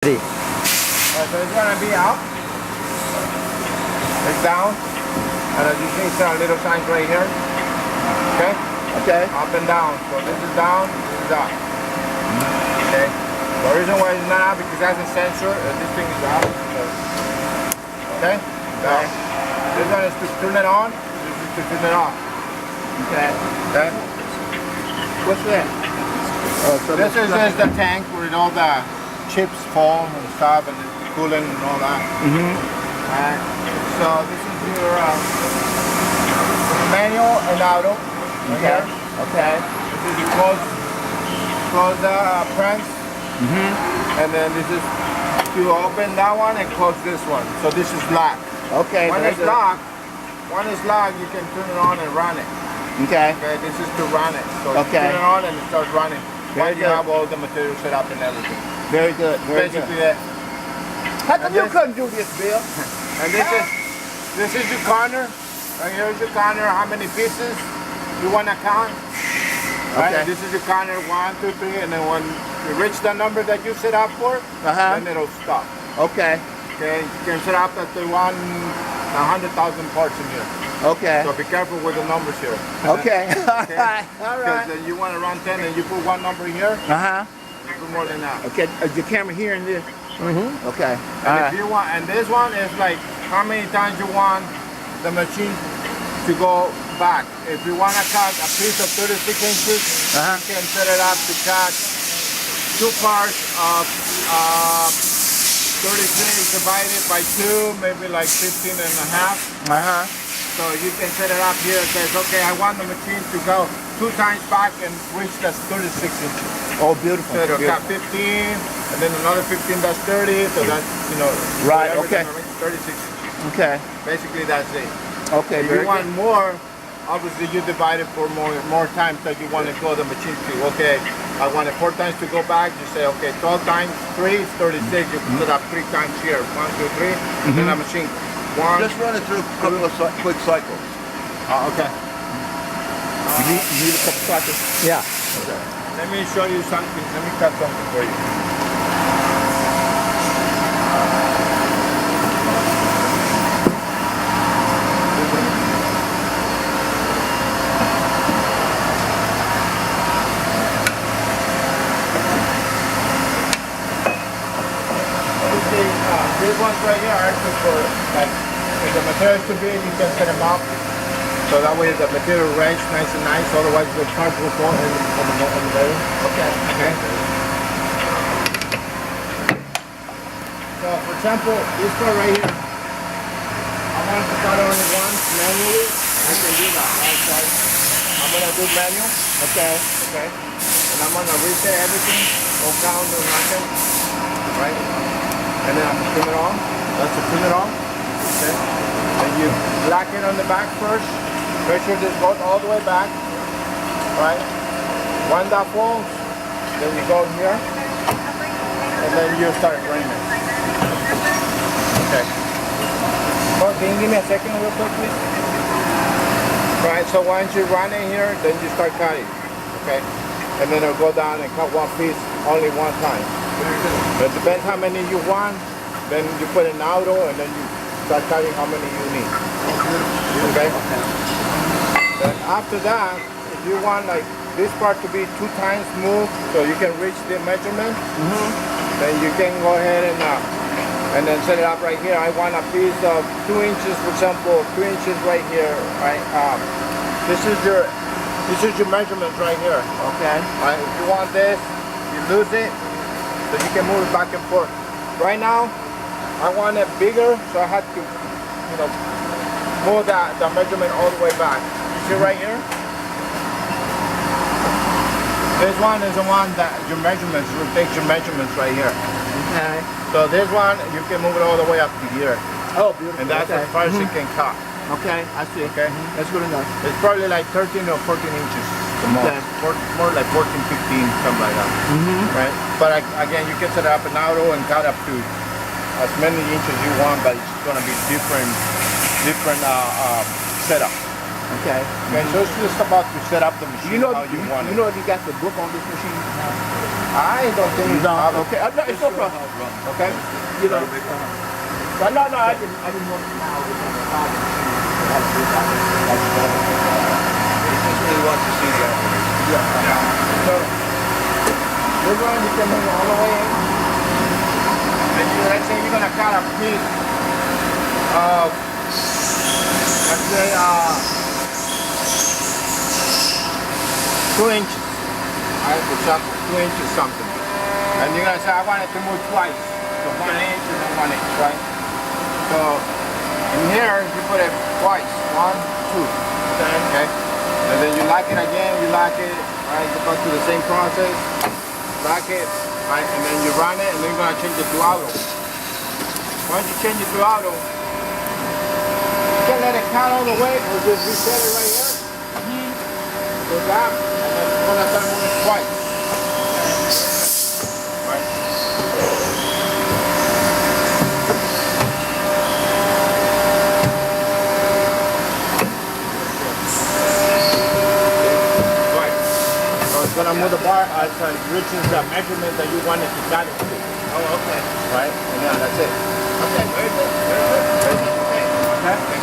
Ready. So it's gonna be up, it's down, and as you can see, a little signs right here. Okay? Okay. Up and down. So this is down, this is up. Okay? The reason why it's not up because it has a sensor, this thing is up. Okay? Down. This one is to turn it on, this is to turn it off. Okay. Okay? What's that? So This is just the tank with all the chips fall and stuff and the coolant and all that. Alright. So this is your manual and auto. Okay. Here. Okay. This is the close press. And then this is to open that one and close this one. So this is locked. Okay. When it's locked, you can turn it on and run it. Okay. Okay, this is to run it. So you Okay. turn it on and it starts running. Very Once you good. have all the material set up and everything. Very good. Very Basically good. that. How come and you this- couldn't do this, Bill? And this is your corner. Right here is your corner. How many pieces you want to count? Right? Okay. And this is your corner 1, 2, 3, and then when you reach the number that you set up for, then it'll stop. Okay. Okay. You can set up at the 100,000 parts in here. Okay. So be careful with the numbers here. Okay. All Okay. right. All right. Because you want to run 10 and you put one number here, you put more than that. Okay. Is the camera hearing this? Okay. And if you want, and this one is like how many times you want the machine to go back. If you want to cut a piece of 36 inches, you can set it up to cut 2 parts of 36 divided by 2, maybe like 15 and a half. So you can set it up here and says, okay, I want the machine to go 2 times back and reach that 36 inches. Oh, beautiful. So it'll Beautiful. cut 15, and then another 15 that's 30, so that's, you know, Right, whatever okay. the 36 inches. Okay. Basically that's it. Okay. If Very you want good. more, obviously you divide it for more times that you want to go the machine to. Okay, I want it 4 times to go back. You say, okay, 12 times 3 is 36. You put it up 3 times here. 1, 2, 3. And then the machine. 1. Just run it through a couple of quick cycles. Okay. You need a couple cycles? Yeah. Okay. Let me show you something. Let me cut something for you. These ones right here are actually for, like, if the material is too big, you can set them up. So that way the material range nice and nice, otherwise the parts will fall in the middle. Okay. Okay. So for example, this part right here, I want to cut only once manually. I can do that, right? So I'm gonna do manual. Okay. Okay. And I'm gonna reset everything, no count, no nothing. Right? And then I can turn it on. That's to turn it on. Okay. And you lock it on the back first. Make sure this goes all the way back. Right? When that falls, then you go here. And then you start running it. Okay. Well, can you give me a second real quick, please? Right, so once you run it here, then you start cutting. Okay? And then it'll go down and cut one piece only one time. It depends how many you want, then you put an auto and then you start cutting how many you need. Okay? Then after that, if you want like this part to be 2 times moved so you can reach the measurement, then you can go ahead and then set it up right here. I want a piece of 2 inches, for example, 2 inches right here. Right? This is your measurements right here. Okay. Right? If you want this, you lose it. So you can move it back and forth. Right now, I want it bigger, so I had to, you know, move the measurement all the way back. You see right here? This one is the one that your measurements, it takes your measurements right here. Okay. So this one, you can move it all the way up to here. Oh, beautiful. And that's as far as it can cut. Okay, I see. Okay? That's good enough. It's probably like 13 or 14 inches. More. Okay. More like 14, 15, something like that. Right? But again, you can set up an auto and cut up to as many inches you want, but it's going to be different setup. Okay. Okay, so it's just about to set up the machine how you want you it. know if you got the book on this machine? I don't think You it's don't? how Okay. No, it's no problem. Okay? You know. But no, I didn't want to know how it was on the side of the machine. He just really wants to see the operation. So, we're going to come in all the way in. And let's say you're going to cut a piece of, let's say, 2 inches. Right, the shuttle, 2 inches something. And you're going to say, I want it to move twice. So 1 inch and then 1 inch, right? So, in here, you put it twice. 1, 2. Okay? And then you lock it again, you lock it, right? You go through the same process. Lock it, right? And then you run it, and then you're going to change it to auto. Once you change it to auto, you can let it count all the way, or just reset it right here. Go down, and then you're going to start moving twice. Right? Right. So it's going to move the bar as it reaches the measurement that you want it to cut it to. Oh, okay. Right? And yeah, that's it. Okay, very good. Very good. Okay?